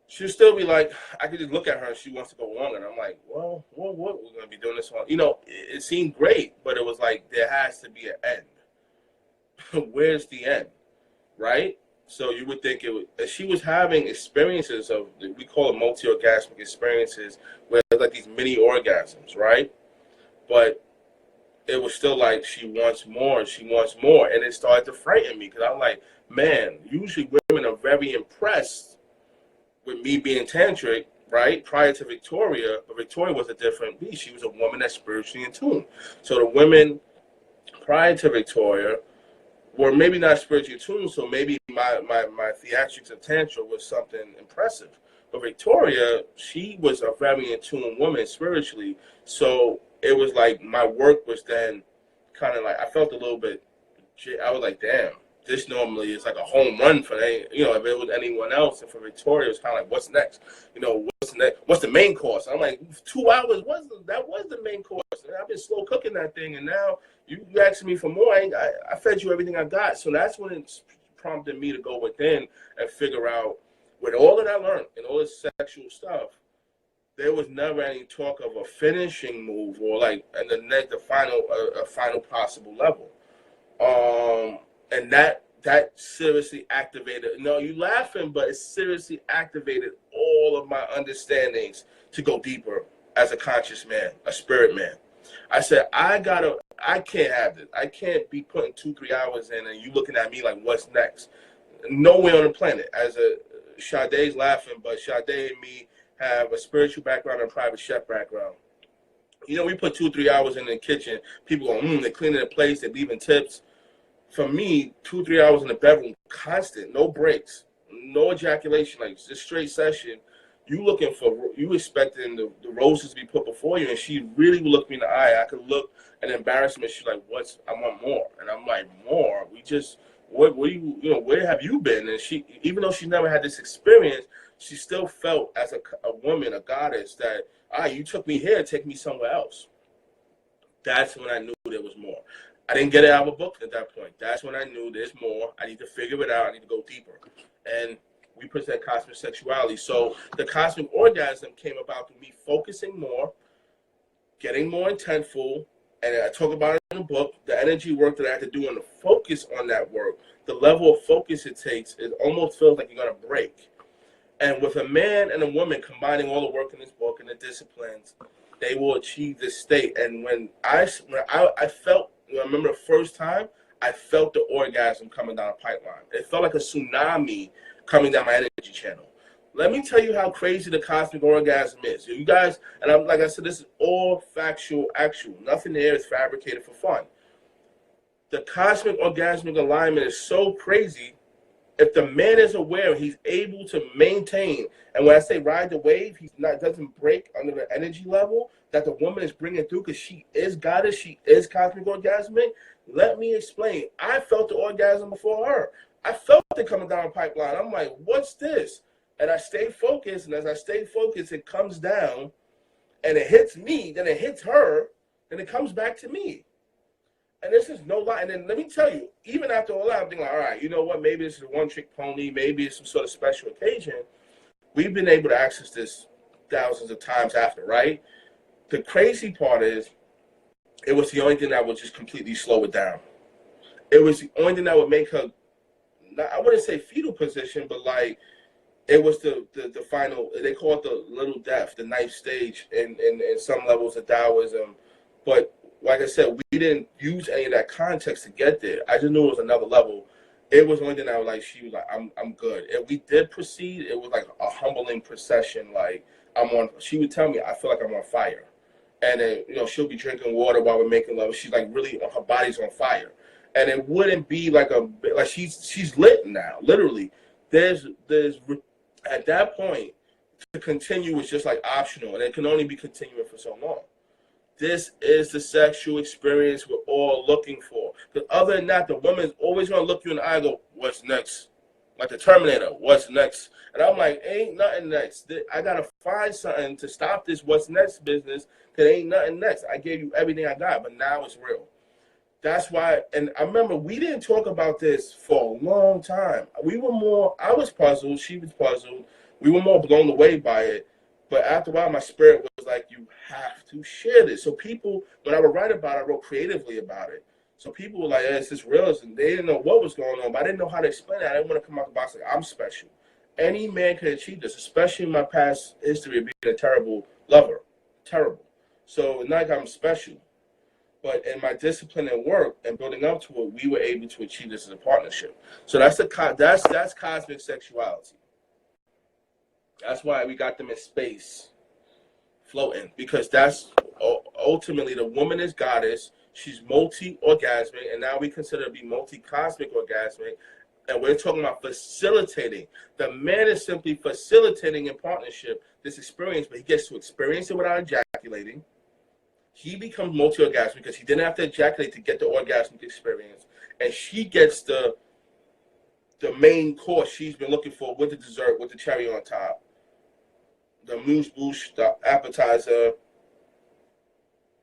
She'll still be like, I could just look at her and she wants to go longer. And I'm like, well, what? We're going to be doing this on. It seemed great, but it was like, there has to be an end. Where's the end? Right? So you would think she was having experiences of, we call it multi-orgasmic experiences, where it's like these mini orgasms, right? But it was still like, she wants more, and it started to frighten me, because I'm like, man, usually women are very impressed with me being tantric, right? Prior to Victoria, but Victoria was a different beast. She was a woman that's spiritually in tune. So the women prior to Victoria were maybe not spiritually tuned, so maybe my theatrics of tantra was something impressive. But Victoria, she was a very in tune woman spiritually, so it was like my work was then kind of like, I felt a little bit, I was like, damn, this normally is like a home run for if it was anyone else. And for Victoria, it was kind of like, what's next? What's next? What's the main course? I'm like, 2 hours that was the main course. I've been slow cooking that thing, and now you asking me for more. I fed you everything I got. So that's when it prompted me to go within and figure out, with all that I learned and all this sexual stuff, there was never any talk of a finishing move or like the final possible level. And that seriously activated. No, you laughing, but it seriously activated all of my understandings to go deeper as a conscious man, a spirit man. I said, I can't have this. I can't be putting 2-3 hours in and you looking at me like, what's next? Nowhere on the planet. Sade's laughing, but Sade and me have a spiritual background and a private chef background. We put 2-3 hours in the kitchen. People go, they're cleaning the place, they're leaving tips. For me, 2-3 hours in the bedroom, constant, no breaks, no ejaculation, like just straight session. You expecting the roses to be put before you, and she really would look me in the eye. I could look and embarrassment. She's like, I want more. And I'm like, more? Where have you been? And she, even though she never had this experience, she still felt as a woman, a goddess, that, you took me here, take me somewhere else. That's when I knew there was more. I didn't get it out of a book at that point. That's when I knew there's more. I need to figure it out. I need to go deeper. And we present Cosmic Sexuality. So the cosmic orgasm came about through me focusing more, getting more intentful, and I talk about it in the book, the energy work that I had to do and the focus on that work, the level of focus it takes, it almost feels like you're going to break. And with a man and a woman combining all the work in this book and the disciplines, they will achieve this state. And when I felt, I remember the first time, I felt the orgasm coming down a pipeline. It felt like a tsunami coming down my energy channel. Let me tell you how crazy the cosmic orgasm is. You guys, and I'm like I said, this is all factual, actual. Nothing there is fabricated for fun. The cosmic orgasmic alignment is so crazy. If the man is aware, he's able to maintain. And when I say ride the wave, doesn't break under the energy level that the woman is bringing through, because she is goddess, she is cosmic orgasmic. Let me explain. I felt the orgasm before her. I felt it coming down the pipeline. I'm like, what's this? And I stayed focused, and as I stayed focused, it comes down, and it hits me, then it hits her, and it comes back to me. And this is no lie. And then let me tell you, even after all that, I'm thinking, all right, you know what? Maybe this is a one-trick pony. Maybe it's some sort of special occasion. We've been able to access this thousands of times after, right? The crazy part is, it was the only thing that would just completely slow it down. It was the only thing that would make her, I wouldn't say fetal position, but like, it was the final, they call it the little death, the ninth stage in some levels of Taoism. But like I said, we didn't use any of that context to get there. I just knew it was another level. It was the only thing I was like, she was like, I'm good. And we did proceed. It was like a humbling procession. Like, she would tell me, I feel like I'm on fire. And then, you know, she'll be drinking water while we're making love. She's like, really, her body's on fire. And it wouldn't be like she's lit now, literally. There's at that point, to continue is just like optional, and it can only be continuing for so long. This is the sexual experience we're all looking for. Because other than that, the woman's always going to look you in the eye and go, what's next? Like the Terminator, what's next? And I'm like, ain't nothing next. I got to find something to stop this what's next business, because ain't nothing next. I gave you everything I got, but now it's real. That's why, and I remember we didn't talk about this for a long time. I was puzzled, she was puzzled. We were more blown away by it. But after a while, my spirit was like, you have to share this. So people, when I would write about it, I wrote creatively about it. So people were like, is this real? And they didn't know what was going on, but I didn't know how to explain it. I didn't want to come out the box like, I'm special. Any man can achieve this, especially in my past history of being a terrible lover. Terrible. So not like I'm special. But in my discipline and work and building up to it, we were able to achieve this as a partnership. So that's cosmic sexuality. That's why we got them in space, floating, because that's ultimately the woman is goddess. She's multi-orgasmic, and now we consider her to be multi-cosmic orgasmic. And we're talking about facilitating. The man is simply facilitating in partnership this experience, but he gets to experience it without ejaculating. He becomes multi-orgasmic because he didn't have to ejaculate to get the orgasmic experience. And she gets the main course she's been looking for with the dessert, with the cherry on top. The mousse-bouche, the appetizer,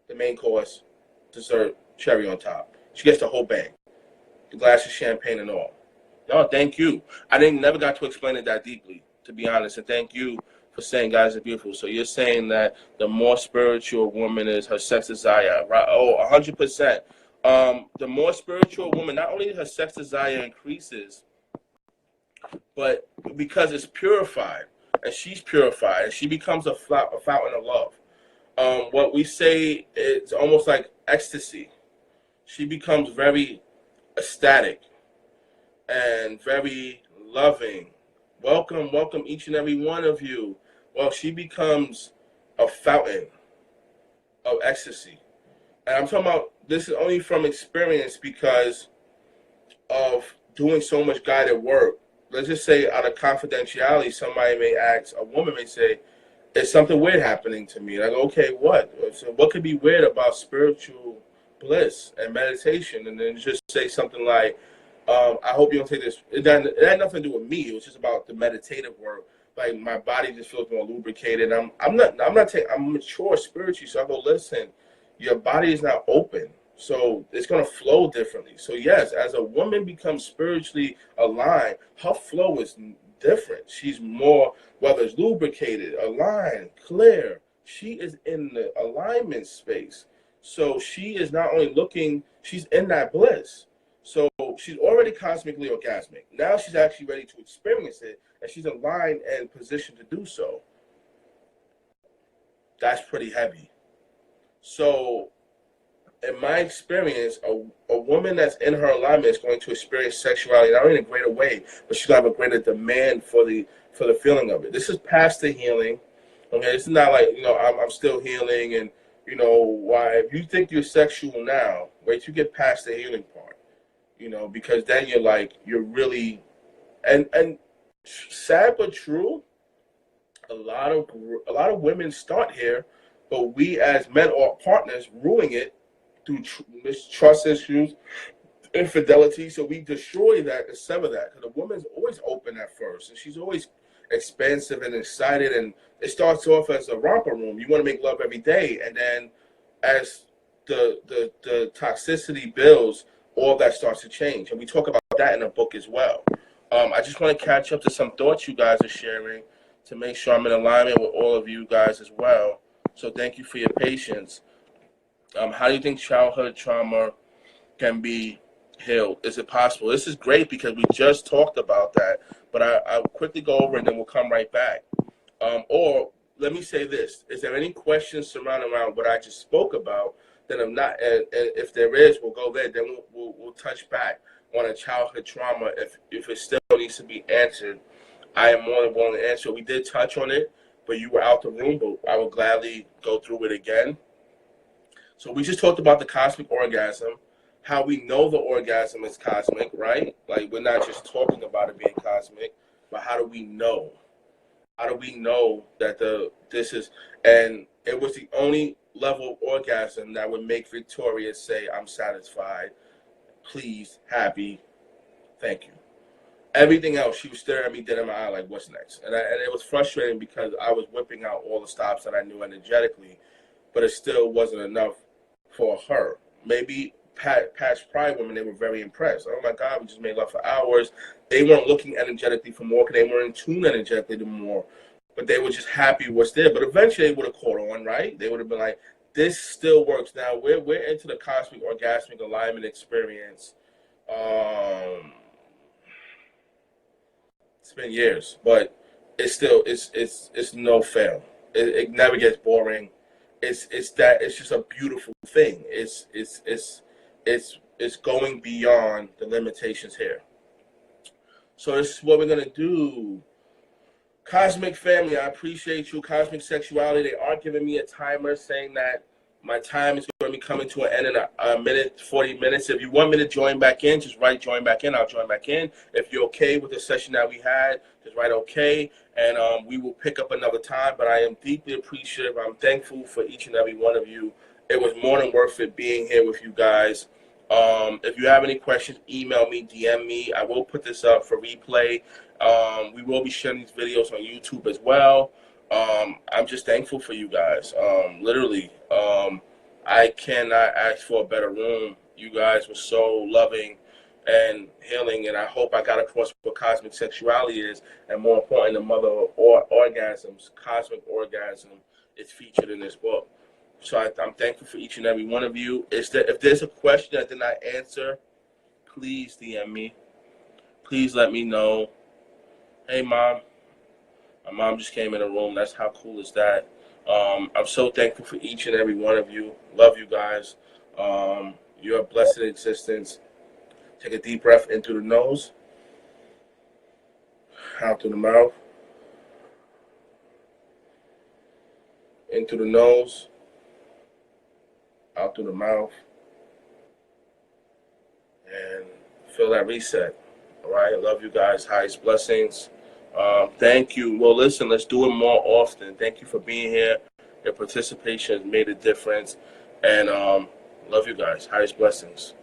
the main course, dessert, cherry on top. She gets the whole bag. The glass of champagne and all. No, thank you. I never got to explain it that deeply, to be honest. And thank you for saying guys are beautiful. So you're saying that the more spiritual a woman is, her sex desire, right? Oh, 100%. The more spiritual a woman, not only her sex desire increases, but because it's purified, and she's purified, and she becomes a fountain of love. What we say is almost like ecstasy. She becomes very ecstatic and very loving. Welcome each and every one of you. Well, she becomes a fountain of ecstasy. And I'm talking about, this is only from experience because of doing so much guided work. Let's just say out of confidentiality, somebody may ask, a woman may say, is something weird happening to me? And I go, okay, what? So what could be weird about spiritual bliss and meditation? And then just say something like, I hope you don't take this. It had nothing to do with me. It was just about the meditative work. Like my body just feels more lubricated. I'm mature spiritually. So I go, listen, your body is not open. So it's going to flow differently. So yes, as a woman becomes spiritually aligned, her flow is different. She's more, whether it's lubricated, aligned, clear. She is in the alignment space. So she is not only looking, she's in that bliss. So she's already cosmically orgasmic. Now she's actually ready to experience it, and she's aligned and positioned to do so. That's pretty heavy. So in my experience, a woman that's in her alignment is going to experience sexuality not only in a greater way, but she's going to have a greater demand for the feeling of it. This is past the healing. Okay, it's not like, I'm still healing, and why, if you think you're sexual now, wait till you get past the healing part. Because then you're really, and sad but true, a lot of women start here, but we as men or partners ruining it through mistrust issues, infidelity. So we destroy that and sever that, because the woman's always open at first, and she's always expansive and excited, and it starts off as a romper room. You want to make love every day, and then as the toxicity builds, all that starts to change, and we talk about that in the book as well. I just want to catch up to some thoughts you guys are sharing to make sure I'm in alignment with all of you guys as well. So thank you for your patience. How do you think childhood trauma can be healed? Is it possible? This is great because we just talked about that, but I'll quickly go over and then we'll come right back. Or let me say this: is there any questions surrounding around what I just spoke about? Then I'm not, and if there is, we'll go there. Then we'll touch back on a childhood trauma if it still needs to be answered. I am more than willing to answer. We did touch on it, but you were out the room. But I will gladly go through it again. So we just talked about the cosmic orgasm, how we know the orgasm is cosmic, right? Like, we're not just talking about it being cosmic, but how do we know? How do we know that this is, and it was the only level of orgasm that would make Victoria say, I'm satisfied, pleased, happy, thank you. Everything else, she was staring at me dead in my eye like, what's next? And it was frustrating because I was whipping out all the stops that I knew energetically, but it still wasn't enough for her. Maybe past Pride women, they were very impressed. Oh my God, we just made love for hours. They weren't looking energetically for more because they weren't in tune energetically to more, but they were just happy with what's there. But eventually they would have caught on, right? They would have been like, this still works. Now we're into the cosmic orgasmic alignment experience. It's been years, but it's still it's no fail. It never gets boring. It's just a beautiful thing. It's going beyond the limitations here. So this is what we're gonna do. Cosmic family, I appreciate you. Cosmic Sexuality, they are giving me a timer saying that my time is going to be coming to an end in a minute, 40 minutes. If you want me to join back in, just write join back in. I'll join back in. If you're okay with the session that we had, just write okay, and we will pick up another time. But I am deeply appreciative. I'm thankful for each and every one of you. It was more than worth it being here with you guys. If you have any questions, email me, DM me. I will put this up for replay. We will be sharing these videos on YouTube as well. I'm just thankful for you guys. Literally, I cannot ask for a better room. You guys were so loving and healing, and I hope I got across what cosmic sexuality is, and more important, the mother of orgasms, cosmic orgasm, is featured in this book. So I'm thankful for each and every one of you. If there's a question I did not answer, please DM me. Please let me know. Hey, Mom. My mom just came in the room. That's how cool is that? I'm so thankful for each and every one of you. Love you guys. You're a blessed existence. Take a deep breath in through the nose, out through the mouth, in through the nose, out through the mouth, and feel that reset. All right? Love you guys. Highest blessings. Thank you. Well, listen, let's do it more often. Thank you for being here. Your participation has made a difference. And love you guys. Highest blessings.